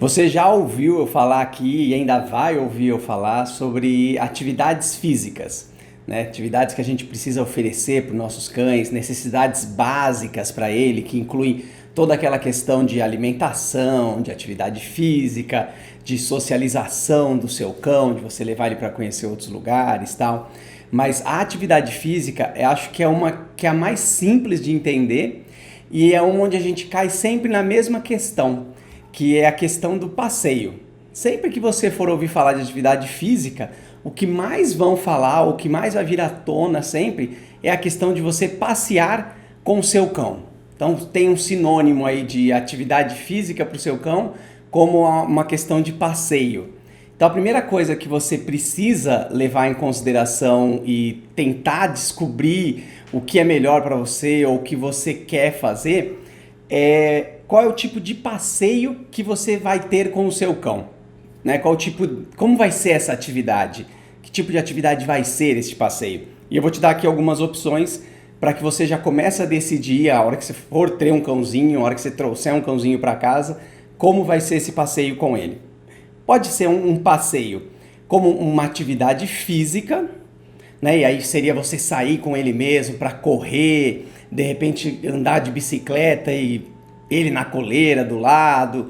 Você já ouviu eu falar aqui e ainda vai ouvir eu falar sobre atividades físicas, né? Atividades que a gente precisa oferecer para os nossos cães, necessidades básicas para ele, que incluem toda aquela questão de alimentação, de atividade física, de socialização do seu cão, de você levar ele para conhecer outros lugares, tal. Mas a atividade física, eu acho que é a mais simples de entender e é onde a gente cai sempre na mesma questão, que é a questão do passeio. Sempre que você for ouvir falar de atividade física, o que mais vão falar, o que mais vai vir à tona sempre, é a questão de você passear com o seu cão. Então tem um sinônimo aí de atividade física para o seu cão como uma questão de passeio. Então a primeira coisa que você precisa levar em consideração e tentar descobrir o que é melhor para você ou o que você quer fazer é qual é o tipo de passeio que você vai ter com o seu cão, né? Como vai ser essa atividade? Que tipo de atividade vai ser esse passeio? E eu vou te dar aqui algumas opções para que você já comece a decidir a hora que você for ter um cãozinho, a hora que você trouxer um cãozinho para casa, como vai ser esse passeio com ele. Pode ser um passeio como uma atividade física, né? E aí seria você sair com ele mesmo para correr, de repente andar de bicicleta e ele na coleira do lado,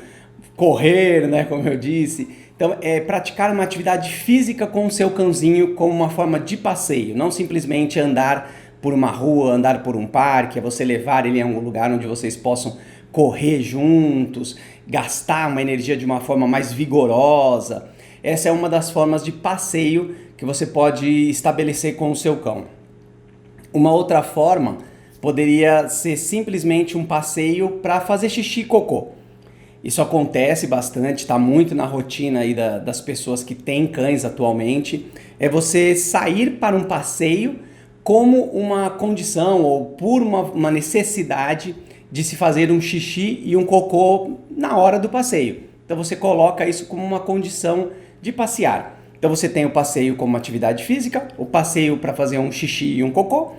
correr, né, como eu disse. Então, é praticar uma atividade física com o seu cãozinho como uma forma de passeio, não simplesmente andar por uma rua, andar por um parque, é você levar ele a um lugar onde vocês possam correr juntos, gastar uma energia de uma forma mais vigorosa. Essa é uma das formas de passeio que você pode estabelecer com o seu cão. Uma outra forma poderia ser simplesmente um passeio para fazer xixi e cocô. Isso acontece bastante, está muito na rotina aí das pessoas que têm cães atualmente. É você sair para um passeio como uma condição ou por uma necessidade de se fazer um xixi e um cocô na hora do passeio. Então você coloca isso como uma condição de passear. Então você tem o passeio como uma atividade física, o passeio para fazer um xixi e um cocô,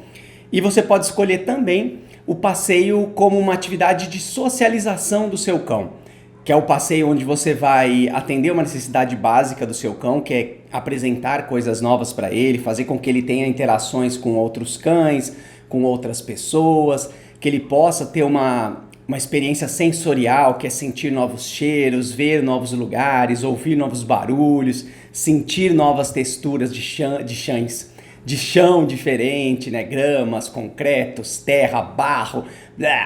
e você pode escolher também o passeio como uma atividade de socialização do seu cão, que é o passeio onde você vai atender uma necessidade básica do seu cão, que é apresentar coisas novas para ele, fazer com que ele tenha interações com outros cães, com outras pessoas, que ele possa ter uma experiência sensorial, que é sentir novos cheiros, ver novos lugares, ouvir novos barulhos, sentir novas texturas de chão diferente, né? Gramas, concretos, terra, barro,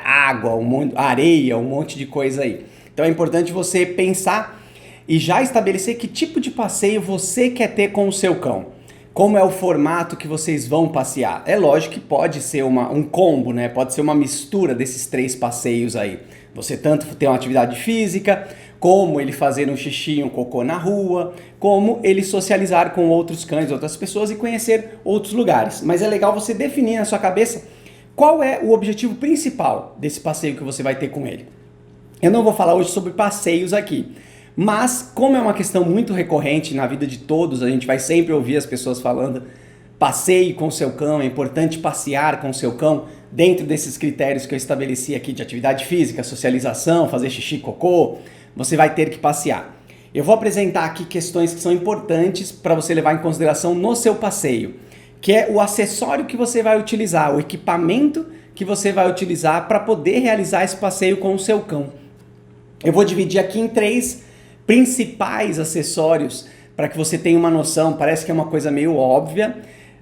água, areia, um monte de coisa aí. Então é importante você pensar e já estabelecer que tipo de passeio você quer ter com o seu cão. Como é o formato que vocês vão passear? É lógico que pode ser um combo, né? Pode ser uma mistura desses 3 passeios aí. Você tanto ter uma atividade física, como ele fazer um xixi e um cocô na rua, como ele socializar com outros cães, outras pessoas e conhecer outros lugares. Mas é legal você definir na sua cabeça qual é o objetivo principal desse passeio que você vai ter com ele. Eu não vou falar hoje sobre passeios aqui, mas como é uma questão muito recorrente na vida de todos, a gente vai sempre ouvir as pessoas falando passeie com o seu cão, é importante passear com o seu cão dentro desses critérios que eu estabeleci aqui de atividade física, socialização, fazer xixi, cocô, você vai ter que passear. Eu vou apresentar aqui questões que são importantes para você levar em consideração no seu passeio, que é o acessório que você vai utilizar, o equipamento que você vai utilizar para poder realizar esse passeio com o seu cão. Eu vou dividir aqui em 3 principais acessórios para que você tenha uma noção. Parece que é uma coisa meio óbvia,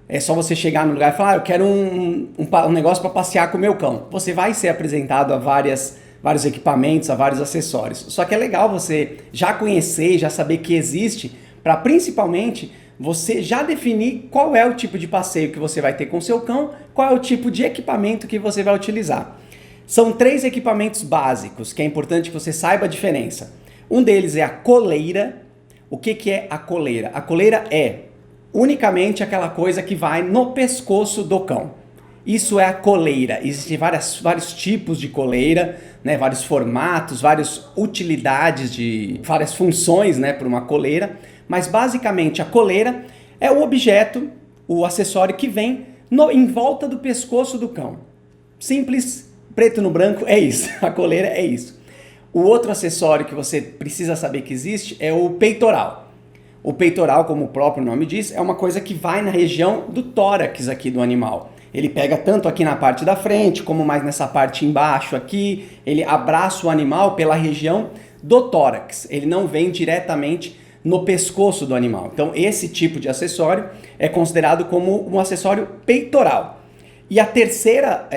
é só você chegar no lugar e falar, eu quero um negócio para passear com o meu cão. Você vai ser apresentado a vários equipamentos, a vários acessórios. Só que é legal você já conhecer, já saber que existe, para principalmente você já definir qual é o tipo de passeio que você vai ter com o seu cão, qual é o tipo de equipamento que você vai utilizar. São 3 equipamentos básicos que é importante que você saiba a diferença. Um deles é a coleira. O que é a coleira? A coleira é unicamente aquela coisa que vai no pescoço do cão. Isso é a coleira. Existem vários tipos de coleira, né? Vários formatos, várias utilidades, várias funções, né, para uma coleira. Mas basicamente a coleira é o objeto, o acessório que vem em volta do pescoço do cão. Simples, preto no branco, é isso. A coleira é isso. O outro acessório que você precisa saber que existe é o peitoral. O peitoral, como o próprio nome diz, é uma coisa que vai na região do tórax aqui do animal. Ele pega tanto aqui na parte da frente, como mais nessa parte embaixo aqui. Ele abraça o animal pela região do tórax. Ele não vem diretamente no pescoço do animal. Então, esse tipo de acessório é considerado como um acessório peitoral. E a terceira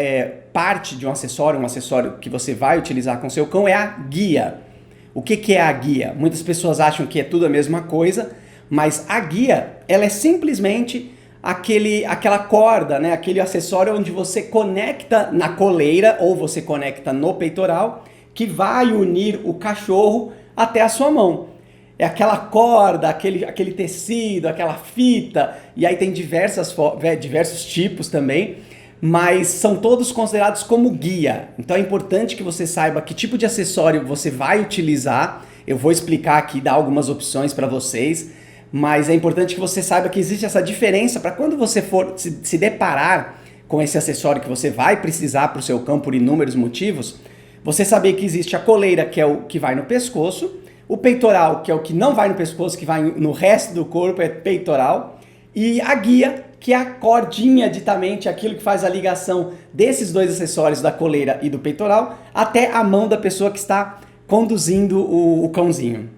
parte de um acessório que você vai utilizar com seu cão é a guia. O que é a guia? Muitas pessoas acham que é tudo a mesma coisa, mas a guia, ela é simplesmente aquela corda, né? Aquele acessório onde você conecta na coleira ou você conecta no peitoral, que vai unir o cachorro até a sua mão. É aquela corda, aquele tecido, aquela fita, e aí tem diversos tipos também, mas são todos considerados como guia. Então é importante que você saiba que tipo de acessório você vai utilizar. Eu vou explicar aqui, dar algumas opções para vocês, mas é importante que você saiba que existe essa diferença para quando você for se deparar com esse acessório que você vai precisar para o seu cão por inúmeros motivos, você saber que existe a coleira, que é o que vai no pescoço, o peitoral, que é o que não vai no pescoço, que vai no resto do corpo, é peitoral, e a guia, que é a cordinha ditamente, aquilo que faz a ligação desses dois acessórios, da coleira e do peitoral, até a mão da pessoa que está conduzindo o cãozinho.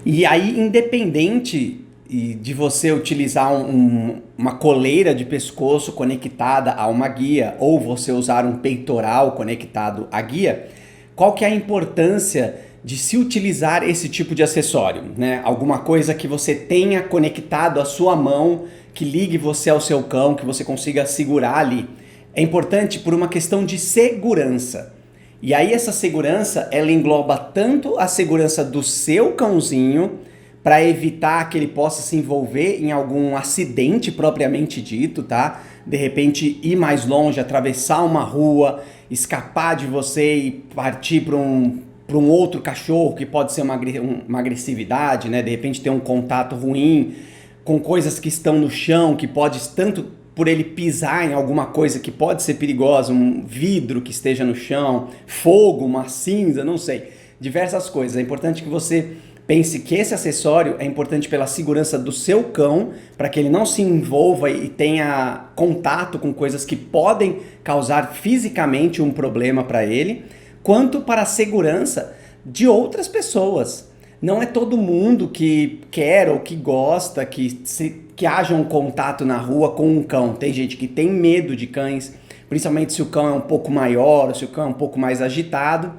E aí, independente de você utilizar uma coleira de pescoço conectada a uma guia, ou você usar um peitoral conectado à guia, qual que é a importância de se utilizar esse tipo de acessório, né? Alguma coisa que você tenha conectado à sua mão, que ligue você ao seu cão, que você consiga segurar ali. É importante por uma questão de segurança. E aí essa segurança, ela engloba tanto a segurança do seu cãozinho, para evitar que ele possa se envolver em algum acidente propriamente dito, tá? De repente ir mais longe, atravessar uma rua, escapar de você e partir para um outro cachorro, que pode ser uma agressividade, né? De repente ter um contato ruim com coisas que estão no chão, que pode, tanto por ele pisar em alguma coisa que pode ser perigosa, um vidro que esteja no chão, fogo, uma cinza, não sei, diversas coisas. É importante que você pense que esse acessório é importante pela segurança do seu cão, para que ele não se envolva e tenha contato com coisas que podem causar fisicamente um problema para ele, quanto para a segurança de outras pessoas. Não é todo mundo que quer ou que gosta que haja um contato na rua com um cão. Tem gente que tem medo de cães, principalmente se o cão é um pouco maior, se o cão é um pouco mais agitado.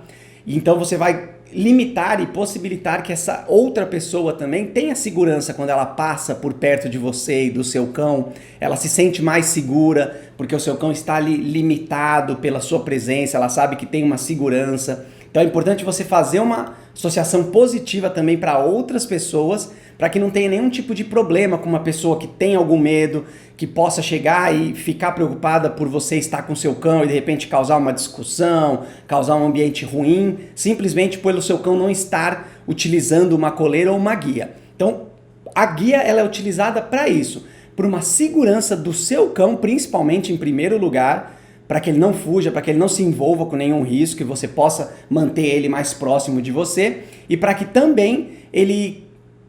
Então você vai limitar e possibilitar que essa outra pessoa também tenha segurança quando ela passa por perto de você e do seu cão. Ela se sente mais segura porque o seu cão está ali limitado pela sua presença, ela sabe que tem uma segurança. Então é importante você fazer uma associação positiva também para outras pessoas, para que não tenha nenhum tipo de problema com uma pessoa que tem algum medo, que possa chegar e ficar preocupada por você estar com seu cão e de repente causar uma discussão, causar um ambiente ruim, simplesmente pelo seu cão não estar utilizando uma coleira ou uma guia. Então, a guia ela é utilizada para isso, por uma segurança do seu cão, principalmente em primeiro lugar, para que ele não fuja, para que ele não se envolva com nenhum risco e você possa manter ele mais próximo de você, e para que também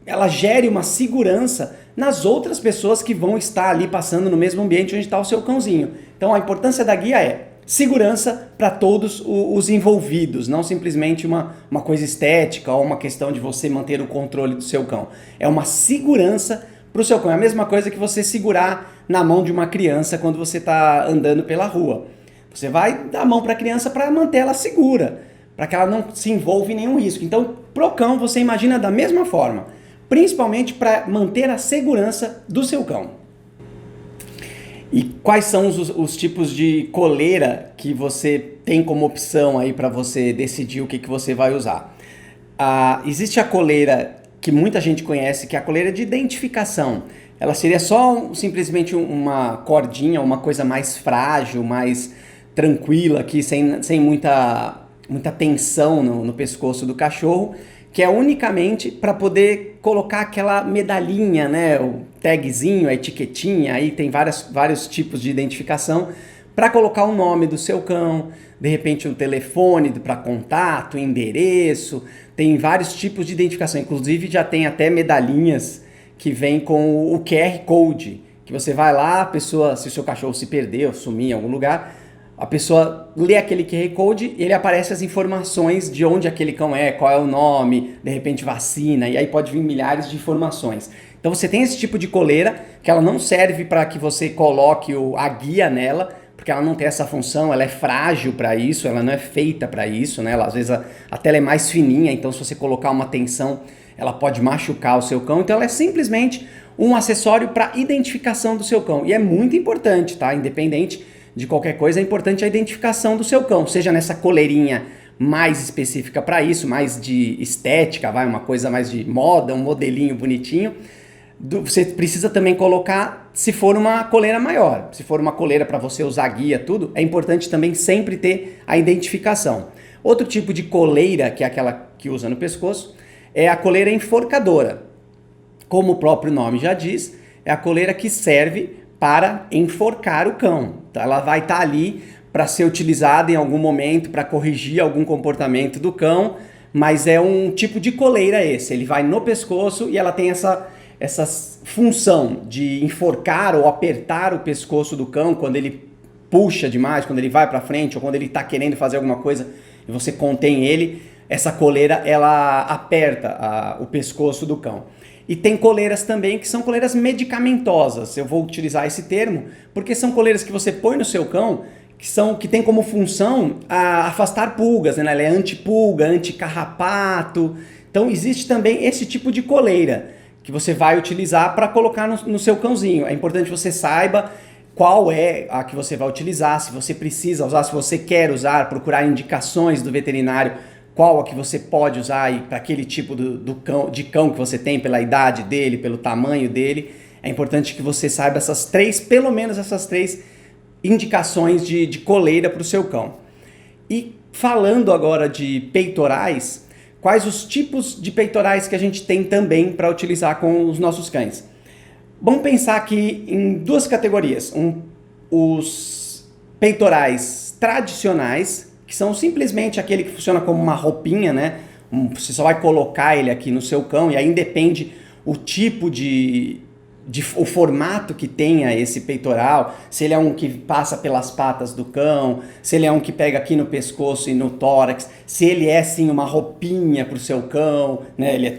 ela gere uma segurança nas outras pessoas que vão estar ali passando no mesmo ambiente onde está o seu cãozinho. Então a importância da guia é segurança para todos os envolvidos, não simplesmente uma coisa estética ou uma questão de você manter o controle do seu cão. É uma segurança para o seu cão. É a mesma coisa que você segurar na mão de uma criança quando você está andando pela rua. Você vai dar a mão para a criança para manter ela segura, para que ela não se envolva em nenhum risco. Então, pro cão, você imagina da mesma forma, principalmente para manter a segurança do seu cão. E quais são os tipos de coleira que você tem como opção aí para você decidir o que você vai usar? Existe a coleira que muita gente conhece, que é a coleira de identificação. Ela seria só simplesmente uma cordinha, uma coisa mais frágil, mais tranquila aqui, sem muita tensão no pescoço do cachorro, que é unicamente para poder colocar aquela medalhinha, né, o tagzinho, a etiquetinha, aí tem vários tipos de identificação, para colocar o nome do seu cão, de repente um telefone para contato, endereço, tem vários tipos de identificação, inclusive já tem até medalhinhas que vem com o QR Code, que você vai lá, a pessoa, se o seu cachorro se perdeu, sumir em algum lugar, a pessoa lê aquele QR Code e ele aparece as informações de onde aquele cão é, qual é o nome, de repente vacina, e aí pode vir milhares de informações. Então você tem esse tipo de coleira que ela não serve para que você coloque a guia nela, porque ela não tem essa função, ela é frágil para isso, ela não é feita para isso, né? Às vezes a tela é mais fininha, então se você colocar uma tensão, ela pode machucar o seu cão. Então ela é simplesmente um acessório para identificação do seu cão. E é muito importante, tá? Independente de qualquer coisa, é importante a identificação do seu cão, seja nessa coleirinha mais específica para isso, mais de estética, uma coisa mais de moda, um modelinho bonitinho. Você precisa também colocar, se for uma coleira maior, se for uma coleira para você usar guia, tudo, é importante também sempre ter a identificação. Outro tipo de coleira, que é aquela que usa no pescoço, é a coleira enforcadora. Como o próprio nome já diz, é a coleira que serve para enforcar o cão. Então, ela vai estar ali para ser utilizada em algum momento, para corrigir algum comportamento do cão, mas é um tipo de coleira esse. Ele vai no pescoço e ela tem essa função de enforcar ou apertar o pescoço do cão quando ele puxa demais, quando ele vai para frente ou quando ele está querendo fazer alguma coisa e você contém ele. Essa coleira ela aperta o pescoço do cão. E tem coleiras também que são coleiras medicamentosas. Eu vou utilizar esse termo porque são coleiras que você põe no seu cão que tem como função afastar pulgas, né? Ela é antipulga, anticarrapato. Então existe também esse tipo de coleira que você vai utilizar para colocar no seu cãozinho. É importante que você saiba qual é a que você vai utilizar, se você precisa usar, se você quer usar, procurar indicações do veterinário, qual a que você pode usar para aquele tipo de cão que você tem, pela idade dele, pelo tamanho dele. É importante que você saiba pelo menos essas três indicações de coleira para o seu cão. E falando agora de peitorais, quais os tipos de peitorais que a gente tem também para utilizar com os nossos cães? Vamos pensar aqui em duas categorias. Os peitorais tradicionais, que são simplesmente aquele que funciona como uma roupinha, né? Você só vai colocar ele aqui no seu cão e aí depende o tipo o formato que tenha esse peitoral, se ele é um que passa pelas patas do cão, se ele é um que pega aqui no pescoço e no tórax, se ele é sim uma roupinha para o seu cão, né? Ele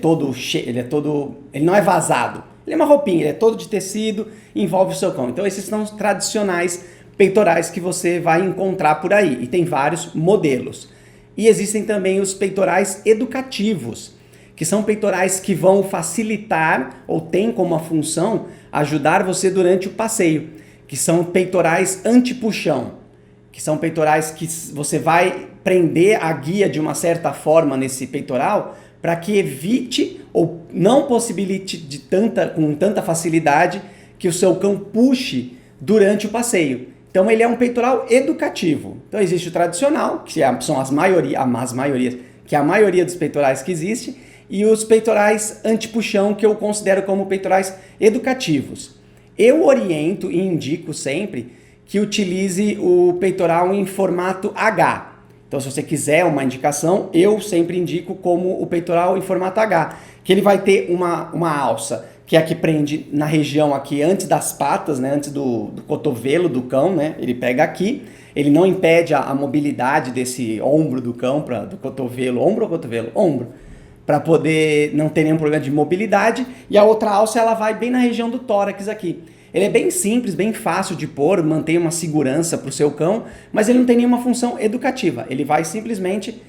não é vazado, ele é uma roupinha, ele é todo de tecido, envolve o seu cão. Então esses são os tradicionais peitorais que você vai encontrar por aí, e tem vários modelos. E existem também os peitorais educativos, que são peitorais que vão facilitar ou têm como a função ajudar você durante o passeio, que são peitorais anti-puxão, que são peitorais que você vai prender a guia de uma certa forma nesse peitoral para que evite ou não possibilite com tanta facilidade que o seu cão puxe durante o passeio. Então ele é um peitoral educativo. Então existe o tradicional, que são as maiorias, que é a maioria dos peitorais que existe, e os peitorais anti-puxão, que eu considero como peitorais educativos. Eu oriento e indico sempre que utilize o peitoral em formato H. Então, se você quiser uma indicação, eu sempre indico como o peitoral em formato H, que ele vai ter uma alça, que é a que prende na região aqui antes das patas, né, antes do cotovelo do cão, né, ele pega aqui, ele não impede a mobilidade desse ombro do cão, do cotovelo, ombro ou cotovelo? Ombro, para poder não ter nenhum problema de mobilidade, e a outra alça ela vai bem na região do tórax aqui. Ele é bem simples, bem fácil de pôr, mantém uma segurança para o seu cão, mas ele não tem nenhuma função educativa, ele vai simplesmente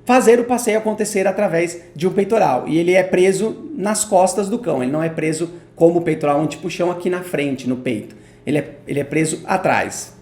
fazer o passeio acontecer através de um peitoral, e ele é preso nas costas do cão, ele não é preso como o peitoral anti-puxão aqui na frente, no peito, ele é preso atrás.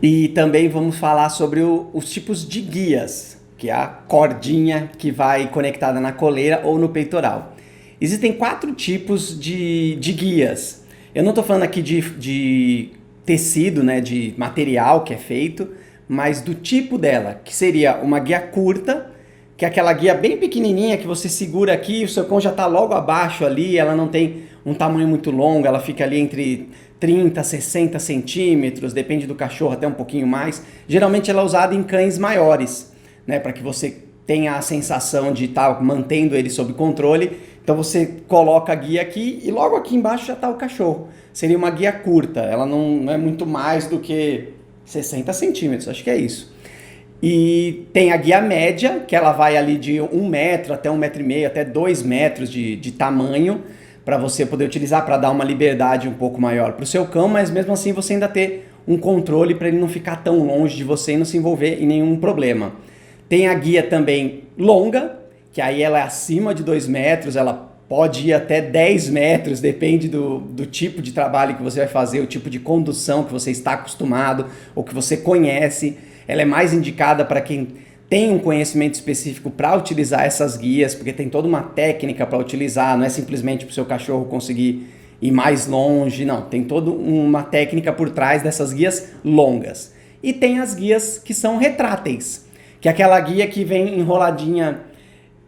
E também vamos falar sobre os tipos de guias, que é a cordinha que vai conectada na coleira ou no peitoral. Existem 4 tipos de guias. Eu não estou falando aqui de tecido, né, de material que é feito, mas do tipo dela, que seria uma guia curta, que é aquela guia bem pequenininha que você segura aqui, o seu cão já está logo abaixo ali, ela não tem um tamanho muito longo, ela fica ali entre 30 a 60 centímetros, depende do cachorro, até um pouquinho mais. Geralmente ela é usada em cães maiores, né, para que você tenha a sensação de estar mantendo ele sob controle. Então você coloca a guia aqui e logo aqui embaixo já está o cachorro. Seria uma guia curta, ela não é muito mais do que 60 centímetros, acho que é isso. E tem a guia média, que ela vai ali de 1 metro até 1,5 metro, até 2 metros de tamanho, para você poder utilizar, para dar uma liberdade um pouco maior para o seu cão, mas mesmo assim você ainda ter um controle para ele não ficar tão longe de você e não se envolver em nenhum problema. Tem a guia também longa, que aí ela é acima de 2 metros, ela pode ir até 10 metros, depende do tipo de trabalho que você vai fazer, o tipo de condução que você está acostumado ou que você conhece. Ela é mais indicada para quem tem um conhecimento específico para utilizar essas guias, porque tem toda uma técnica para utilizar, não é simplesmente para o seu cachorro conseguir ir mais longe, não. Tem toda uma técnica por trás dessas guias longas. E tem as guias que são retráteis, que é aquela guia que vem enroladinha,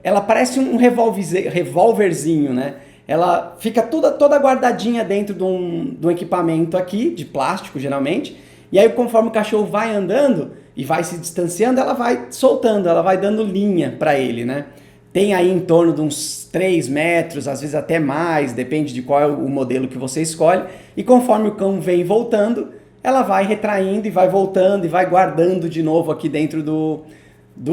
ela parece um revólverzinho, né? Ela fica toda guardadinha dentro de um equipamento aqui, de plástico geralmente, e aí conforme o cachorro vai andando e vai se distanciando, ela vai soltando, ela vai dando linha para ele, né? Tem aí em torno de uns 3 metros, às vezes até mais, depende de qual é o modelo que você escolhe, e conforme o cão vem voltando, ela vai retraindo e vai voltando e vai guardando de novo aqui dentro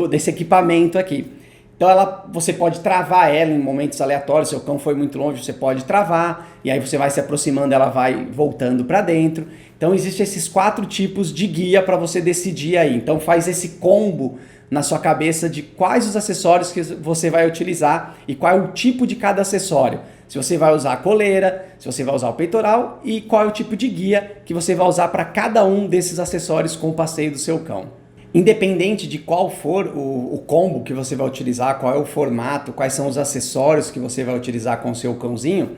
desse equipamento aqui. Então você pode travar ela em momentos aleatórios, seu cão foi muito longe, você pode travar, e aí você vai se aproximando, ela vai voltando para dentro. Então existem esses 4 tipos de guia para você decidir aí. Então faz esse combo na sua cabeça de quais os acessórios que você vai utilizar e qual é o tipo de cada acessório. Se você vai usar a coleira, se você vai usar o peitoral e qual é o tipo de guia que você vai usar para cada um desses acessórios com o passeio do seu cão. Independente de qual for o combo que você vai utilizar, qual é o formato, quais são os acessórios que você vai utilizar com o seu cãozinho,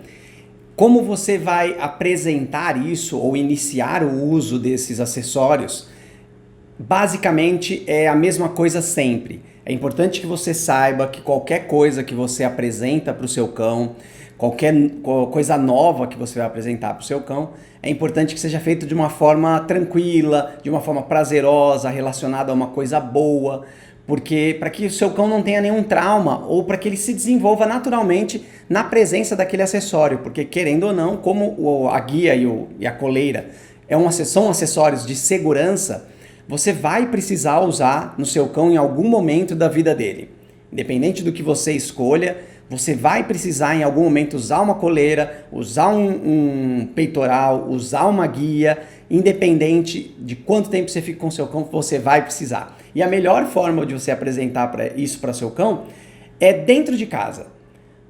como você vai apresentar isso ou iniciar o uso desses acessórios, basicamente é a mesma coisa sempre. É importante que você saiba que qualquer coisa que você apresenta para o seu cão, qualquer coisa nova que você vai apresentar para o seu cão, é importante que seja feito de uma forma tranquila, de uma forma prazerosa, relacionada a uma coisa boa, porque para que o seu cão não tenha nenhum trauma ou para que ele se desenvolva naturalmente na presença daquele acessório, porque querendo ou não, como a guia e a coleira são acessórios de segurança, você vai precisar usar no seu cão em algum momento da vida dele. Independente do que você escolha, você vai precisar em algum momento usar uma coleira, usar um peitoral, usar uma guia, independente de quanto tempo você fica com o seu cão, você vai precisar. E a melhor forma de você apresentar isso para seu cão é dentro de casa.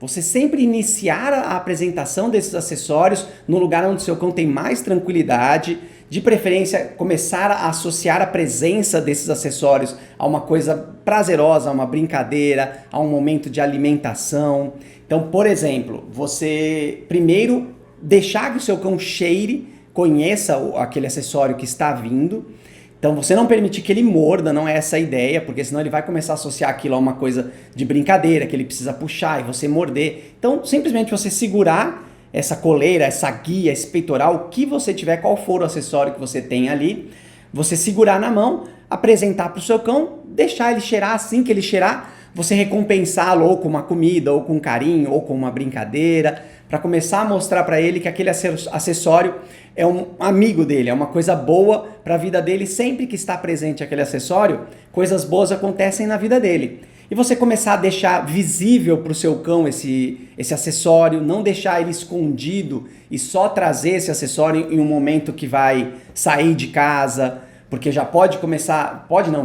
Você sempre iniciar a apresentação desses acessórios no lugar onde seu cão tem mais tranquilidade, de preferência começar a associar a presença desses acessórios a uma coisa prazerosa, a uma brincadeira, a um momento de alimentação. Então, por exemplo, você primeiro deixar que o seu cão cheire, conheça aquele acessório que está vindo. Então você não permitir que ele morda, não é essa a ideia, porque senão ele vai começar a associar aquilo a uma coisa de brincadeira, que ele precisa puxar e você morder. Então simplesmente você segurar essa coleira, essa guia, esse peitoral, o que você tiver, qual for o acessório que você tem ali, você segurar na mão, apresentar para o seu cão, deixar ele cheirar, assim que ele cheirar, você recompensá-lo ou com uma comida, ou com um carinho, ou com uma brincadeira, para começar a mostrar para ele que aquele acessório é um amigo dele, é uma coisa boa para a vida dele. Sempre que está presente aquele acessório, coisas boas acontecem na vida dele. E você começar a deixar visível para o seu cão esse acessório, não deixar ele escondido e só trazer esse acessório em um momento que vai sair de casa, porque já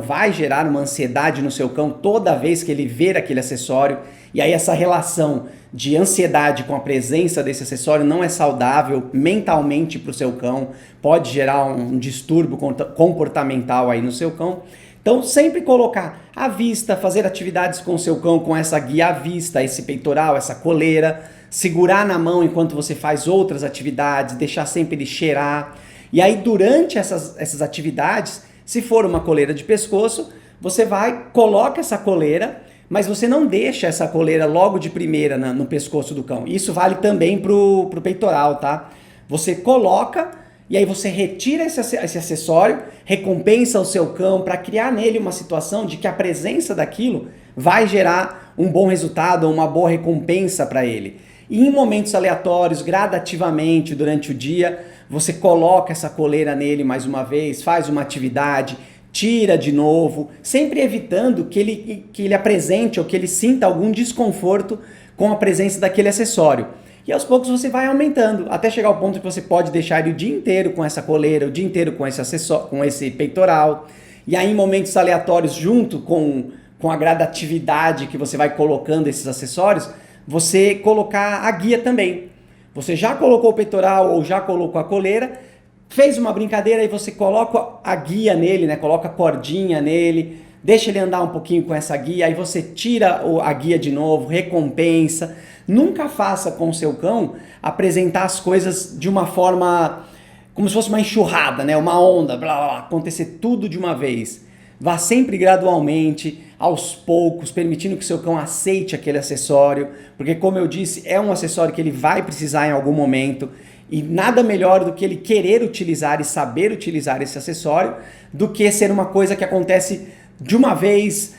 vai gerar uma ansiedade no seu cão toda vez que ele ver aquele acessório. E aí essa relação de ansiedade com a presença desse acessório não é saudável mentalmente para o seu cão, pode gerar um distúrbio comportamental aí no seu cão. Então sempre colocar à vista, fazer atividades com o seu cão com essa guia à vista, esse peitoral, essa coleira, segurar na mão enquanto você faz outras atividades, deixar sempre ele cheirar. E aí durante essas atividades, se for uma coleira de pescoço, você coloca essa coleira, mas você não deixa essa coleira logo de primeira no pescoço do cão. Isso vale também pro peitoral, tá? Você coloca e aí você retira esse acessório, recompensa o seu cão para criar nele uma situação de que a presença daquilo vai gerar um bom resultado ou uma boa recompensa para ele. E em momentos aleatórios, gradativamente durante o dia, você coloca essa coleira nele mais uma vez, faz uma atividade, tira de novo, sempre evitando que ele apresente ou que ele sinta algum desconforto com a presença daquele acessório. E aos poucos você vai aumentando, até chegar ao ponto que você pode deixar ele o dia inteiro com essa coleira, o dia inteiro com esse acessório, com esse peitoral. E aí em momentos aleatórios, junto com a gradatividade que você vai colocando esses acessórios, você colocar a guia também. Você já colocou o peitoral ou já colocou a coleira, fez uma brincadeira e você coloca a guia nele, né? Coloca a cordinha nele, deixa ele andar um pouquinho com essa guia, aí você tira a guia de novo, recompensa. Nunca faça com o seu cão apresentar as coisas de uma forma como se fosse uma enxurrada, né? Uma onda, blá, blá, blá, acontecer tudo de uma vez. Vá sempre gradualmente, aos poucos, permitindo que o seu cão aceite aquele acessório, porque como eu disse, é um acessório que ele vai precisar em algum momento e nada melhor do que ele querer utilizar e saber utilizar esse acessório do que ser uma coisa que acontece de uma vez,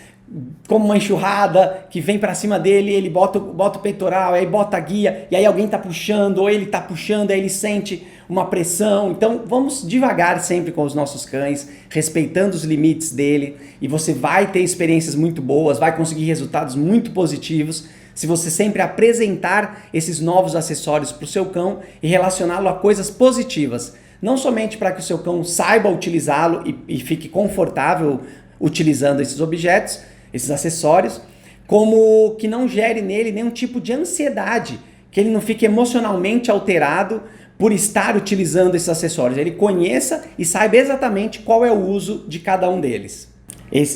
como uma enxurrada que vem pra cima dele, ele bota o peitoral, aí bota a guia, e aí alguém tá puxando, ou ele tá puxando, aí ele sente uma pressão. Então vamos devagar sempre com os nossos cães, respeitando os limites dele, e você vai ter experiências muito boas, vai conseguir resultados muito positivos se você sempre apresentar esses novos acessórios para o seu cão e relacioná-lo a coisas positivas. Não somente para que o seu cão saiba utilizá-lo e fique confortável utilizando esses objetos, esses acessórios, como que não gere nele nenhum tipo de ansiedade, que ele não fique emocionalmente alterado por estar utilizando esses acessórios. Ele conheça e saiba exatamente qual é o uso de cada um deles.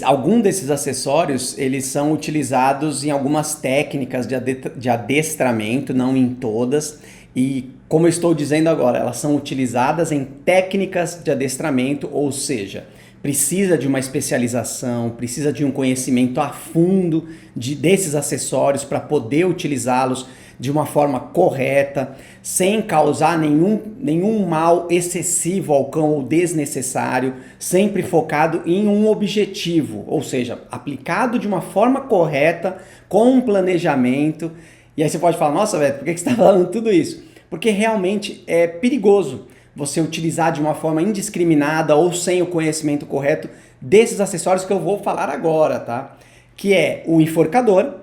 Alguns desses acessórios, eles são utilizados em algumas técnicas de adestramento, não em todas, e como eu estou dizendo agora, elas são utilizadas em técnicas de adestramento, ou seja, precisa de uma especialização, precisa de um conhecimento a fundo desses acessórios para poder utilizá-los de uma forma correta, sem causar nenhum mal excessivo ao cão ou desnecessário, sempre focado em um objetivo, ou seja, aplicado de uma forma correta, com um planejamento. E aí você pode falar, nossa, Beto, por que você está falando tudo isso? Porque realmente é perigoso você utilizar de uma forma indiscriminada ou sem o conhecimento correto desses acessórios que eu vou falar agora, tá? Que é o enforcador.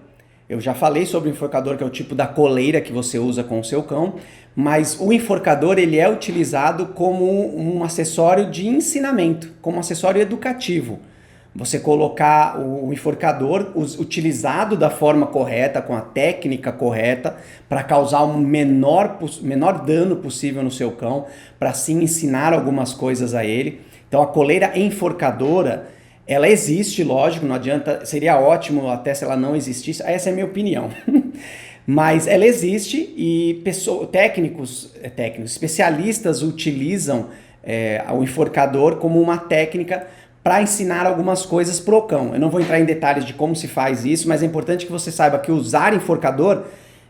Eu já falei sobre o enforcador, que é o tipo da coleira que você usa com o seu cão, mas o enforcador ele é utilizado como um acessório de ensinamento, como um acessório educativo. Você colocar o enforcador utilizado da forma correta, com a técnica correta, para causar um menor dano possível no seu cão, para assim ensinar algumas coisas a ele. Então a coleira enforcadora, ela existe, lógico, não adianta, seria ótimo até se ela não existisse, essa é a minha opinião. Mas ela existe e técnicos, especialistas utilizam o enforcador como uma técnica para ensinar algumas coisas pro cão. Eu não vou entrar em detalhes de como se faz isso, mas é importante que você saiba que usar enforcador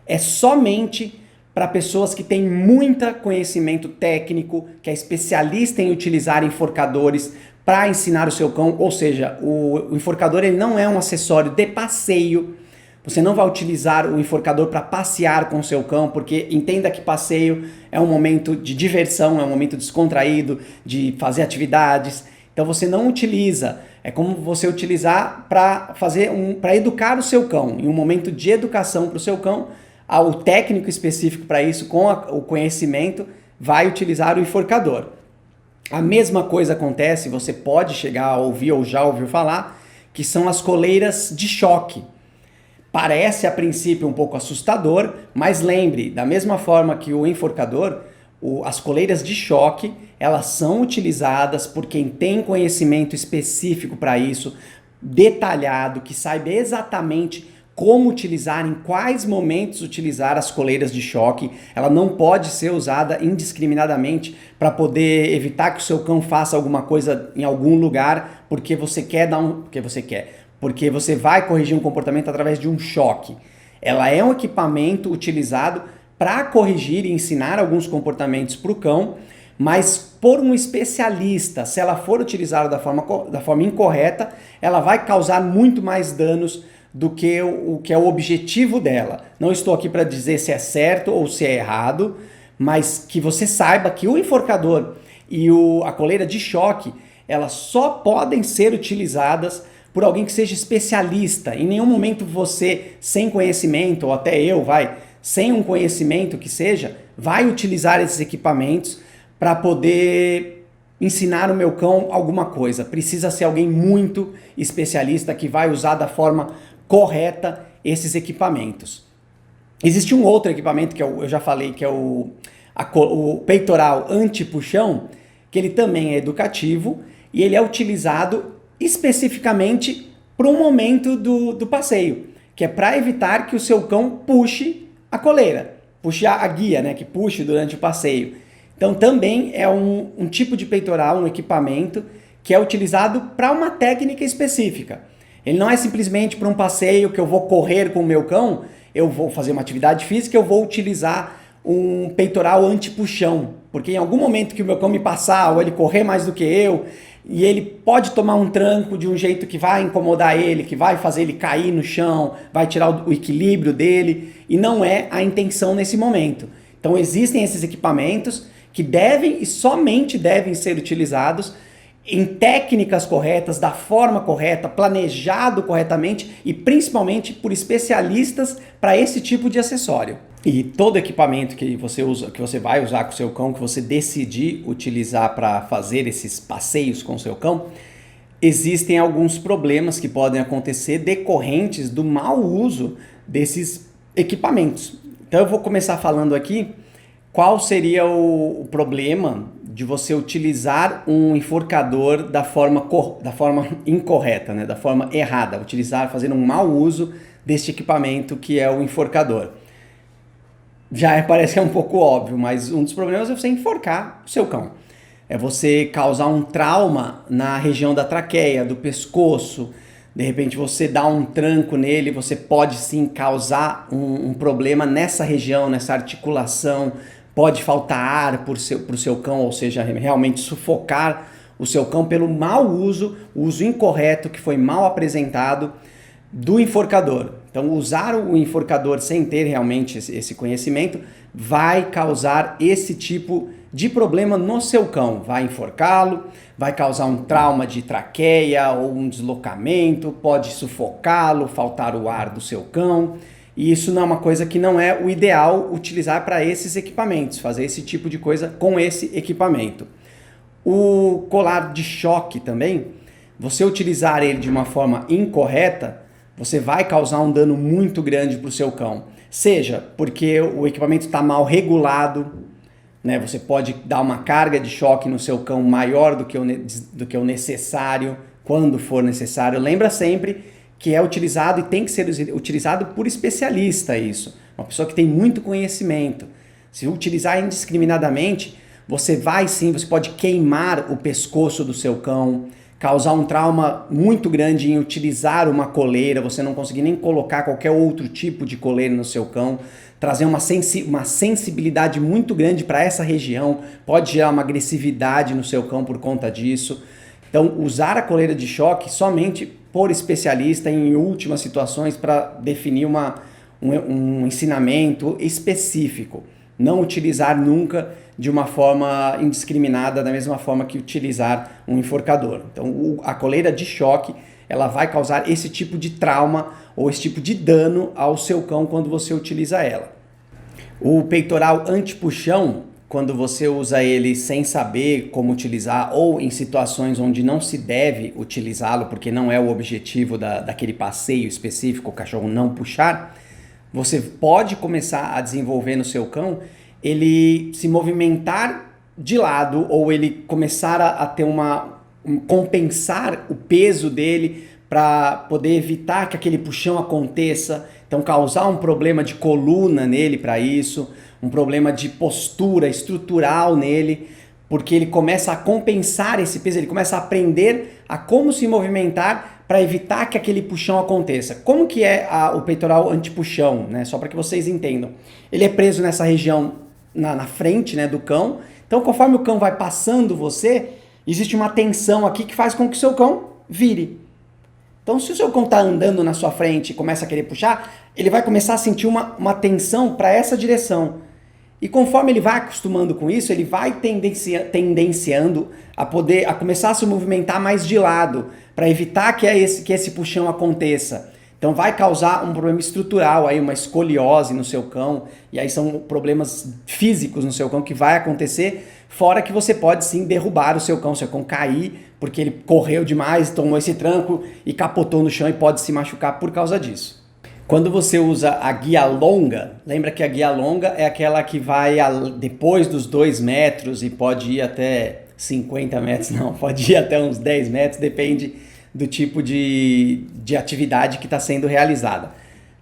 é somente para pessoas que têm muito conhecimento técnico, que é especialista em utilizar enforcadores para ensinar o seu cão, ou seja, o enforcador ele não é um acessório de passeio. Você não vai utilizar o enforcador para passear com o seu cão, porque entenda que passeio é um momento de diversão, é um momento descontraído, de fazer atividades. Então você não utiliza, é como você utilizar para educar o seu cão, em um momento de educação para o seu cão, o técnico específico para isso, com o conhecimento, vai utilizar o enforcador. A mesma coisa acontece, você pode chegar a ouvir ou já ouviu falar, que são as coleiras de choque. Parece a princípio um pouco assustador, mas lembre, da mesma forma que o enforcador, as coleiras de choque, elas são utilizadas por quem tem conhecimento específico para isso, detalhado, que saiba exatamente como utilizar, em quais momentos utilizar as coleiras de choque. Ela não pode ser usada indiscriminadamente para poder evitar que o seu cão faça alguma coisa em algum lugar porque você quer porque você vai corrigir um comportamento através de um choque. Ela é um equipamento utilizado para corrigir e ensinar alguns comportamentos para o cão, mas por um especialista, se ela for utilizada da forma incorreta, ela vai causar muito mais danos do que o que é o objetivo dela. Não estou aqui para dizer se é certo ou se é errado, mas que você saiba que o enforcador e a coleira de choque, elas só podem ser utilizadas por alguém que seja especialista. Em nenhum momento você, sem conhecimento, ou até eu, sem um conhecimento que seja, vai utilizar esses equipamentos para poder ensinar o meu cão alguma coisa. Precisa ser alguém muito especialista que vai usar da forma correta esses equipamentos. Existe um outro equipamento que eu já falei, que é o peitoral anti-puxão, que ele também é educativo e ele é utilizado especificamente para um momento do passeio, que é para evitar que o seu cão puxe a coleira, puxe a guia, né, que puxe durante o passeio. Então também é um tipo de peitoral, um equipamento que é utilizado para uma técnica específica. Ele não é simplesmente para um passeio que eu vou correr com o meu cão, eu vou fazer uma atividade física, eu vou utilizar um peitoral anti-puxão, porque em algum momento que o meu cão me passar ou ele correr mais do que eu, e ele pode tomar um tranco de um jeito que vai incomodar ele, que vai fazer ele cair no chão, vai tirar o equilíbrio dele, e não é a intenção nesse momento. Então existem esses equipamentos que devem e somente devem ser utilizados em técnicas corretas, da forma correta, planejado corretamente e principalmente por especialistas para esse tipo de acessório. E todo equipamento que você usa, que você vai usar com o seu cão, que você decidir utilizar para fazer esses passeios com o seu cão, existem alguns problemas que podem acontecer decorrentes do mau uso desses equipamentos. Então eu vou começar falando aqui qual seria o problema de você utilizar um enforcador da forma incorreta, né? Da forma errada, fazendo um mau uso deste equipamento que é o enforcador. Parece que é um pouco óbvio, mas um dos problemas é você enforcar o seu cão. É você causar um trauma na região da traqueia, do pescoço. De repente você dá um tranco nele, você pode sim causar um problema nessa região, nessa articulação. Pode faltar ar pro seu cão, ou seja, realmente sufocar o seu cão pelo mau uso, o uso incorreto que foi mal apresentado do enforcador. Então usar o enforcador sem ter realmente esse conhecimento vai causar esse tipo de problema no seu cão. Vai enforcá-lo, vai causar um trauma de traqueia ou um deslocamento, pode sufocá-lo, faltar o ar do seu cão. E isso não é uma coisa que não é o ideal utilizar para esses equipamentos, fazer esse tipo de coisa com esse equipamento. O colar de choque também, você utilizar ele de uma forma incorreta, você vai causar um dano muito grande para o seu cão. Seja porque o equipamento está mal regulado, né? Você pode dar uma carga de choque no seu cão maior do que o necessário, quando for necessário. Lembra sempre que é utilizado e tem que ser utilizado por especialista isso. Uma pessoa que tem muito conhecimento. Se utilizar indiscriminadamente, você pode queimar o pescoço do seu cão, causar um trauma muito grande em utilizar uma coleira, você não conseguir nem colocar qualquer outro tipo de coleira no seu cão, trazer uma sensibilidade muito grande para essa região, pode gerar uma agressividade no seu cão por conta disso. Então, usar a coleira de choque somente por especialista em últimas situações para definir um ensinamento específico. Não utilizar nunca de uma forma indiscriminada, da mesma forma que utilizar um enforcador. Então, a coleira de choque, ela vai causar esse tipo de trauma ou esse tipo de dano ao seu cão quando você utiliza ela. O peitoral anti-puxão, quando você usa ele sem saber como utilizar ou em situações onde não se deve utilizá-lo, porque não é o objetivo daquele passeio específico, o cachorro não puxar, você pode começar a desenvolver no seu cão ele se movimentar de lado ou ele começar a ter compensar o peso dele para poder evitar que aquele puxão aconteça, então causar um problema de coluna nele para isso, um problema de postura estrutural nele, porque ele começa a compensar esse peso, ele começa a aprender a como se movimentar para evitar que aquele puxão aconteça. Como que é o peitoral anti-puxão, né? Só para que vocês entendam. Ele é preso nessa região na frente, né, do cão. Então, conforme o cão vai passando você, existe uma tensão aqui que faz com que o seu cão vire. Então, se o seu cão está andando na sua frente e começa a querer puxar, ele vai começar a sentir uma tensão para essa direção. E conforme ele vai acostumando com isso, ele vai tendenciando a começar a se movimentar mais de lado, para evitar que esse puxão aconteça. Então vai causar um problema estrutural, aí, uma escoliose no seu cão, e aí são problemas físicos no seu cão que vai acontecer, fora que você pode sim derrubar o seu cão cair, porque ele correu demais, tomou esse tranco e capotou no chão e pode se machucar por causa disso. Quando você usa a guia longa, lembra que a guia longa é aquela que vai depois dos 2 metros e pode ir até 50 metros, não, pode ir até uns 10 metros, depende do tipo de atividade que está sendo realizada.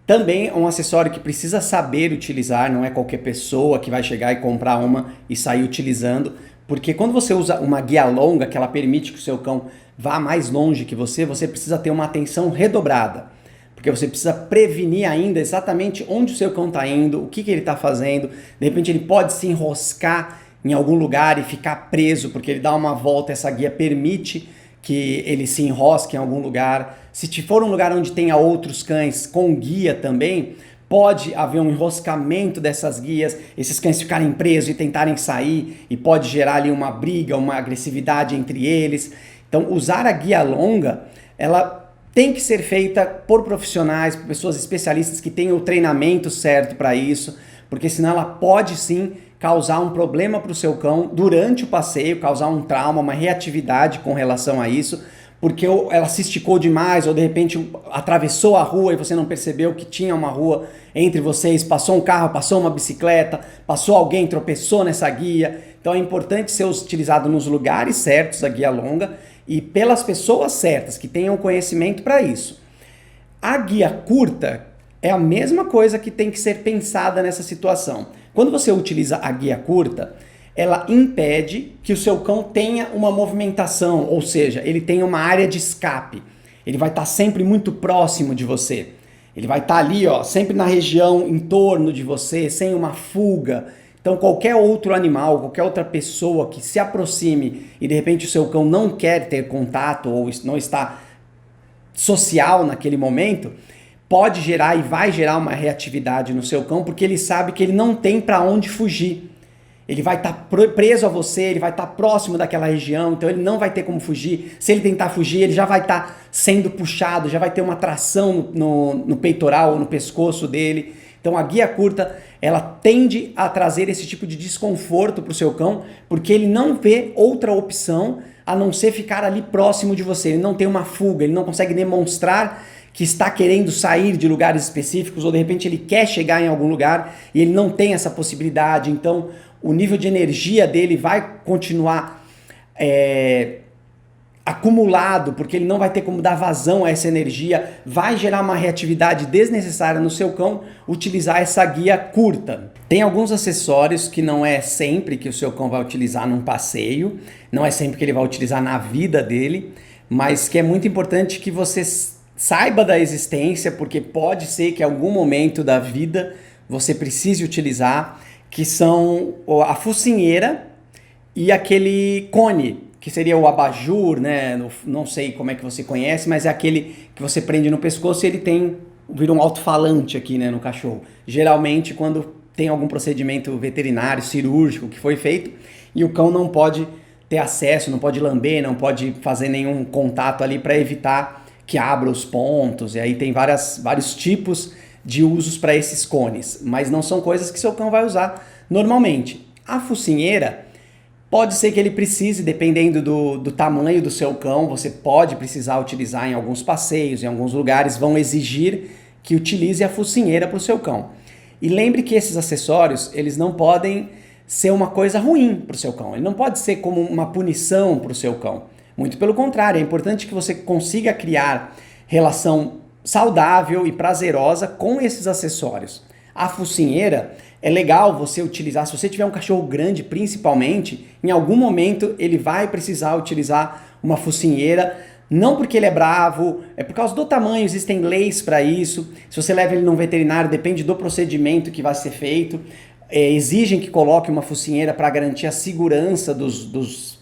Também é um acessório que precisa saber utilizar, não é qualquer pessoa que vai chegar e comprar uma e sair utilizando, porque quando você usa uma guia longa, que ela permite que o seu cão vá mais longe que você precisa ter uma atenção redobrada. Porque você precisa prevenir ainda exatamente onde o seu cão está indo, o que ele está fazendo. De repente ele pode se enroscar em algum lugar e ficar preso, porque ele dá uma volta, essa guia permite que ele se enrosque em algum lugar. Se for um lugar onde tenha outros cães com guia também, pode haver um enroscamento dessas guias, esses cães ficarem presos e tentarem sair, e pode gerar ali uma briga, uma agressividade entre eles. Então usar a guia longa, ela tem que ser feita por profissionais, por pessoas especialistas que tenham o treinamento certo para isso, porque senão ela pode sim causar um problema para o seu cão durante o passeio, causar um trauma, uma reatividade com relação a isso, porque ela se esticou demais ou de repente atravessou a rua e você não percebeu que tinha uma rua entre vocês, passou um carro, passou uma bicicleta, passou alguém, tropeçou nessa guia. Então é importante ser utilizado nos lugares certos, a guia longa, e pelas pessoas certas, que tenham conhecimento para isso. A guia curta é a mesma coisa que tem que ser pensada nessa situação. Quando você utiliza a guia curta, ela impede que o seu cão tenha uma movimentação, ou seja, ele tenha uma área de escape. Ele vai estar sempre muito próximo de você. Ele vai estar ali, ó, sempre na região em torno de você, sem uma fuga. Então qualquer outro animal, qualquer outra pessoa que se aproxime e de repente o seu cão não quer ter contato ou não está social naquele momento, pode gerar e vai gerar uma reatividade no seu cão, porque ele sabe que ele não tem para onde fugir. Ele vai estar preso a você, ele vai estar próximo daquela região, então ele não vai ter como fugir. Se ele tentar fugir, ele já vai estar sendo puxado, já vai ter uma tração no peitoral ou no pescoço dele. Então a guia curta, ela tende a trazer esse tipo de desconforto para o seu cão, porque ele não vê outra opção a não ser ficar ali próximo de você. Ele não tem uma fuga, ele não consegue demonstrar que está querendo sair de lugares específicos, ou de repente ele quer chegar em algum lugar e ele não tem essa possibilidade. Então o nível de energia dele vai continuar acumulado, porque ele não vai ter como dar vazão a essa energia, vai gerar uma reatividade desnecessária no seu cão utilizar essa guia curta. Tem alguns acessórios que não é sempre que o seu cão vai utilizar num passeio, não é sempre que ele vai utilizar na vida dele, mas que é muito importante que você saiba da existência, porque pode ser que em algum momento da vida você precise utilizar, que são a focinheira e aquele cone, que seria o abajur, né? Não sei como é que você conhece, mas é aquele que você prende no pescoço e ele vira um alto-falante aqui, né, no cachorro. Geralmente quando tem algum procedimento veterinário, cirúrgico que foi feito e o cão não pode ter acesso, não pode lamber, não pode fazer nenhum contato ali para evitar que abra os pontos, e aí tem vários tipos de usos para esses cones, mas não são coisas que seu cão vai usar normalmente. A focinheira, pode ser que ele precise, dependendo do tamanho do seu cão, você pode precisar utilizar em alguns passeios, em alguns lugares vão exigir que utilize a focinheira para o seu cão. E lembre que esses acessórios, eles não podem ser uma coisa ruim para o seu cão, ele não pode ser como uma punição para o seu cão. Muito pelo contrário, é importante que você consiga criar relação saudável e prazerosa com esses acessórios. A focinheira é legal você utilizar, se você tiver um cachorro grande principalmente, em algum momento ele vai precisar utilizar uma focinheira Não porque ele é bravo, é por causa do tamanho, existem leis para isso. Se você leva ele num veterinário, depende do procedimento que vai ser feito. Exigem que coloque uma focinheira para garantir a segurança dos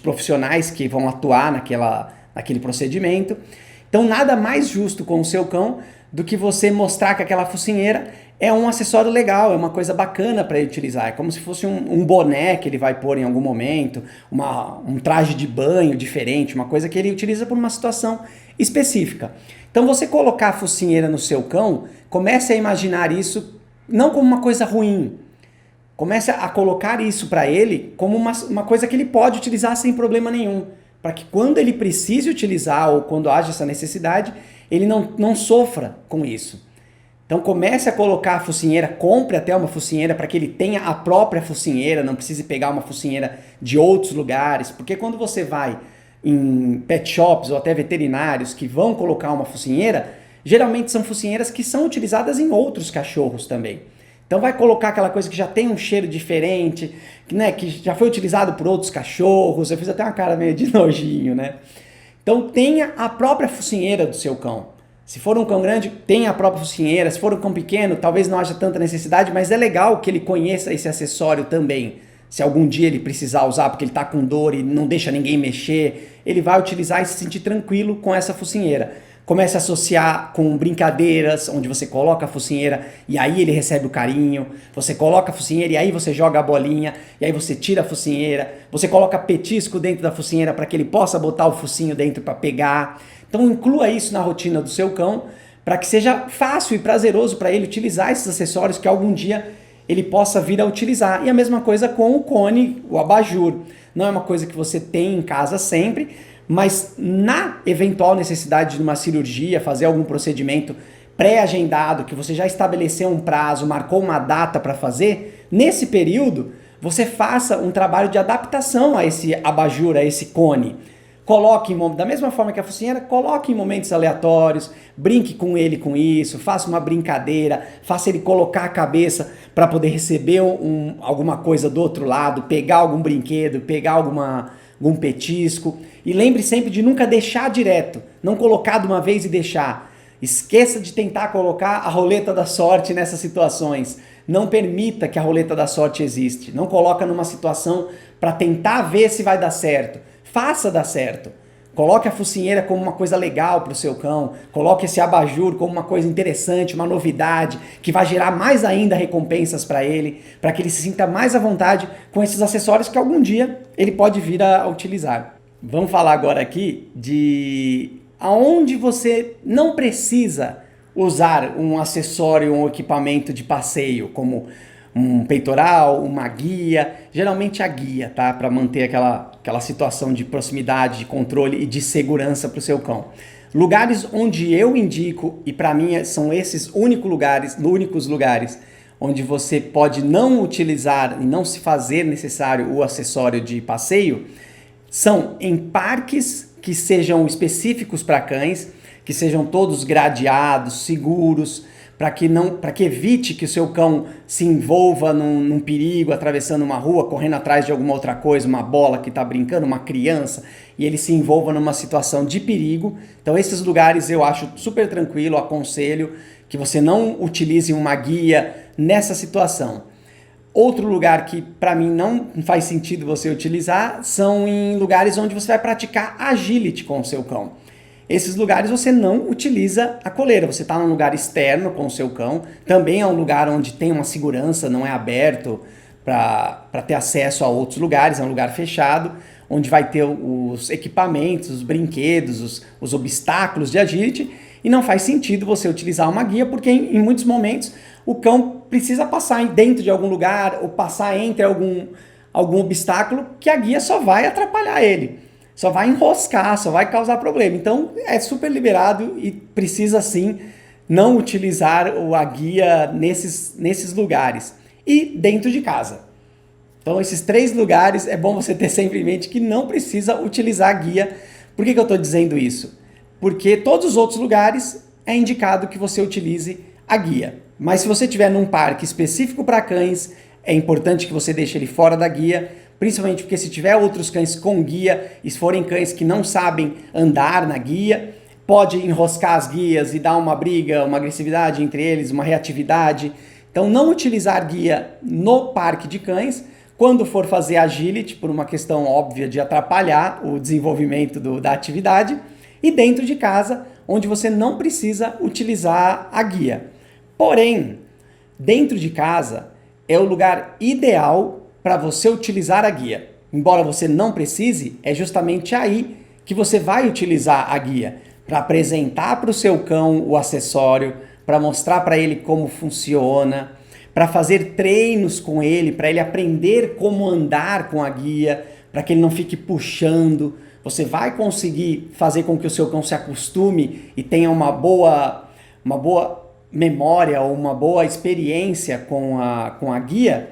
profissionais que vão atuar naquele procedimento. Então nada mais justo com o seu cão do que você mostrar que aquela focinheira é um acessório legal, é uma coisa bacana para ele utilizar. É como se fosse um boné que ele vai pôr em algum momento, um traje de banho diferente, uma coisa que ele utiliza por uma situação específica. Então você colocar a focinheira no seu cão, comece a imaginar isso não como uma coisa ruim. Comece a colocar isso para ele como uma coisa que ele pode utilizar sem problema nenhum. Para que quando ele precise utilizar ou quando haja essa necessidade, ele não sofra com isso. Então comece a colocar a focinheira, compre até uma focinheira para que ele tenha a própria focinheira, não precise pegar uma focinheira de outros lugares, porque quando você vai em pet shops ou até veterinários que vão colocar uma focinheira, geralmente são focinheiras que são utilizadas em outros cachorros também. Então vai colocar aquela coisa que já tem um cheiro diferente, né, que já foi utilizado por outros cachorros. Eu fiz até uma cara meio de nojinho, né? Então tenha a própria focinheira do seu cão. Se for um cão grande, tenha a própria focinheira. Se for um cão pequeno, talvez não haja tanta necessidade, mas é legal que ele conheça esse acessório também. Se algum dia ele precisar usar porque ele está com dor e não deixa ninguém mexer, ele vai utilizar e se sentir tranquilo com essa focinheira. Comece a associar com brincadeiras, onde você coloca a focinheira e aí ele recebe o carinho. Você coloca a focinheira e aí você joga a bolinha, e aí você tira a focinheira. Você coloca petisco dentro da focinheira para que ele possa botar o focinho dentro para pegar. Então inclua isso na rotina do seu cão, para que seja fácil e prazeroso para ele utilizar esses acessórios que algum dia ele possa vir a utilizar. E a mesma coisa com o cone, o abajur. Não é uma coisa que você tem em casa sempre, mas na eventual necessidade de uma cirurgia, fazer algum procedimento pré-agendado, que você já estabeleceu um prazo, marcou uma data para fazer, nesse período você faça um trabalho de adaptação a esse abajur, a esse cone. Coloque, da mesma forma que a focinheira, coloque em momentos aleatórios, brinque com ele com isso, faça uma brincadeira, faça ele colocar a cabeça para poder receber alguma coisa do outro lado, pegar algum brinquedo, pegar algum petisco. E lembre sempre de nunca deixar direto, não colocar de uma vez e deixar. Esqueça de tentar colocar a roleta da sorte nessas situações. Não permita que a roleta da sorte existe. Não coloca numa situação para tentar ver se vai dar certo. Faça dar certo. Coloque a focinheira como uma coisa legal para o seu cão. Coloque esse abajur como uma coisa interessante, uma novidade, que vai gerar mais ainda recompensas para ele, para que ele se sinta mais à vontade com esses acessórios que algum dia ele pode vir a utilizar. Vamos falar agora aqui de aonde você não precisa usar um acessório, um equipamento de passeio, como um peitoral, uma guia, geralmente a guia, tá? Para manter aquela situação de proximidade, de controle e de segurança para o seu cão. Lugares onde eu indico, e para mim são esses únicos lugares onde você pode não utilizar e não se fazer necessário o acessório de passeio, são em parques que sejam específicos para cães, que sejam todos gradeados, seguros, para que evite que o seu cão se envolva num perigo, atravessando uma rua, correndo atrás de alguma outra coisa, uma bola que está brincando, uma criança, e ele se envolva numa situação de perigo. Então esses lugares eu acho super tranquilo, aconselho que você não utilize uma guia nessa situação. Outro lugar que para mim não faz sentido você utilizar são em lugares onde você vai praticar agility com o seu cão. Esses lugares você não utiliza a coleira, você está num lugar externo com o seu cão, também é um lugar onde tem uma segurança, não é aberto para ter acesso a outros lugares, é um lugar fechado, onde vai ter os equipamentos, os brinquedos, os obstáculos de agility, e não faz sentido você utilizar uma guia, porque em muitos momentos o cão precisa passar dentro de algum lugar ou passar entre algum obstáculo que a guia só vai atrapalhar ele. Só vai enroscar, só vai causar problema. Então é super liberado e precisa sim não utilizar a guia nesses lugares. E dentro de casa. Então esses 3 lugares é bom você ter sempre em mente que não precisa utilizar a guia. Por que eu estou dizendo isso? Porque todos os outros lugares é indicado que você utilize a guia. Mas se você estiver num parque específico para cães, é importante que você deixe ele fora da guia, principalmente porque se tiver outros cães com guia, e se forem cães que não sabem andar na guia, pode enroscar as guias e dar uma briga, uma agressividade entre eles, uma reatividade. Então não utilizar guia no parque de cães. Quando for fazer agility, por uma questão óbvia de atrapalhar o desenvolvimento da atividade, e dentro de casa, onde você não precisa utilizar a guia. Porém, dentro de casa é o lugar ideal para você utilizar a guia. Embora você não precise, é justamente aí que você vai utilizar a guia, para apresentar para o seu cão o acessório, para mostrar para ele como funciona, para fazer treinos com ele, para ele aprender como andar com a guia, para que ele não fique puxando. Você vai conseguir fazer com que o seu cão se acostume e tenha uma boa memória ou uma boa experiência com a guia,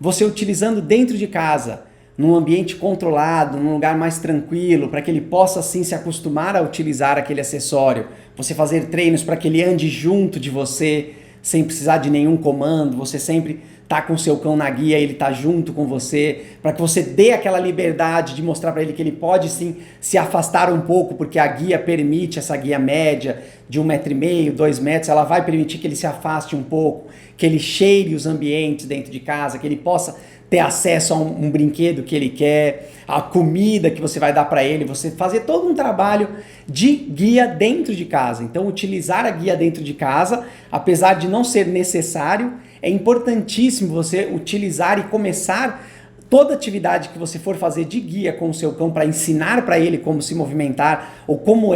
você utilizando dentro de casa, num ambiente controlado, num lugar mais tranquilo, para que ele possa assim se acostumar a utilizar aquele acessório. Você fazer treinos para que ele ande junto de você, sem precisar de nenhum comando, você sempre tá com o seu cão na guia, ele tá junto com você, para que você dê aquela liberdade de mostrar para ele que ele pode sim se afastar um pouco, porque a guia permite, essa guia média de 1,5 m, 2 metros, ela vai permitir que ele se afaste um pouco, que ele cheire os ambientes dentro de casa, que ele possa ter acesso a um brinquedo que ele quer, a comida que você vai dar para ele, você fazer todo um trabalho de guia dentro de casa. Então, utilizar a guia dentro de casa, apesar de não ser necessário, é importantíssimo você utilizar e começar toda atividade que você for fazer de guia com o seu cão para ensinar para ele como se movimentar ou como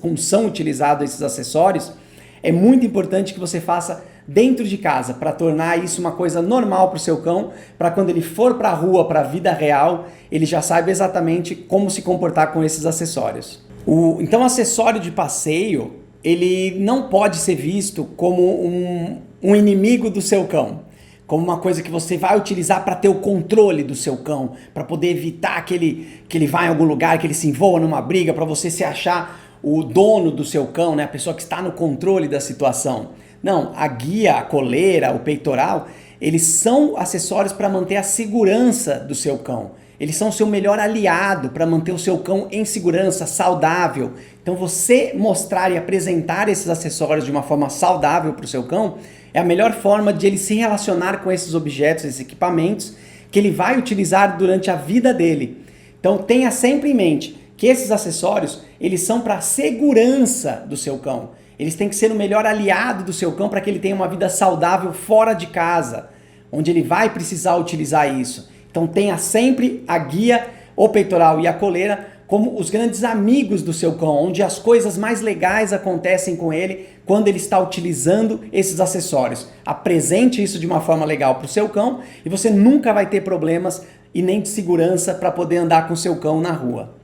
como são utilizados esses acessórios. É muito importante que você faça dentro de casa, para tornar isso uma coisa normal para o seu cão, para quando ele for para a rua, para a vida real, ele já saiba exatamente como se comportar com esses acessórios. Então, o acessório de passeio, ele não pode ser visto como um inimigo do seu cão, como uma coisa que você vai utilizar para ter o controle do seu cão, para poder evitar que ele vá em algum lugar, que ele se envolva numa briga, para você se achar o dono do seu cão, né? A pessoa que está no controle da situação. Não, a guia, a coleira, o peitoral, eles são acessórios para manter a segurança do seu cão. Eles são o seu melhor aliado para manter o seu cão em segurança, saudável. Então você mostrar e apresentar esses acessórios de uma forma saudável para o seu cão é a melhor forma de ele se relacionar com esses objetos, esses equipamentos que ele vai utilizar durante a vida dele. Então tenha sempre em mente que esses acessórios, eles são para a segurança do seu cão. Eles têm que ser o melhor aliado do seu cão para que ele tenha uma vida saudável fora de casa, onde ele vai precisar utilizar isso. Então tenha sempre a guia, o peitoral e a coleira como os grandes amigos do seu cão, onde as coisas mais legais acontecem com ele quando ele está utilizando esses acessórios. Apresente isso de uma forma legal para o seu cão e você nunca vai ter problemas e nem de segurança para poder andar com o seu cão na rua.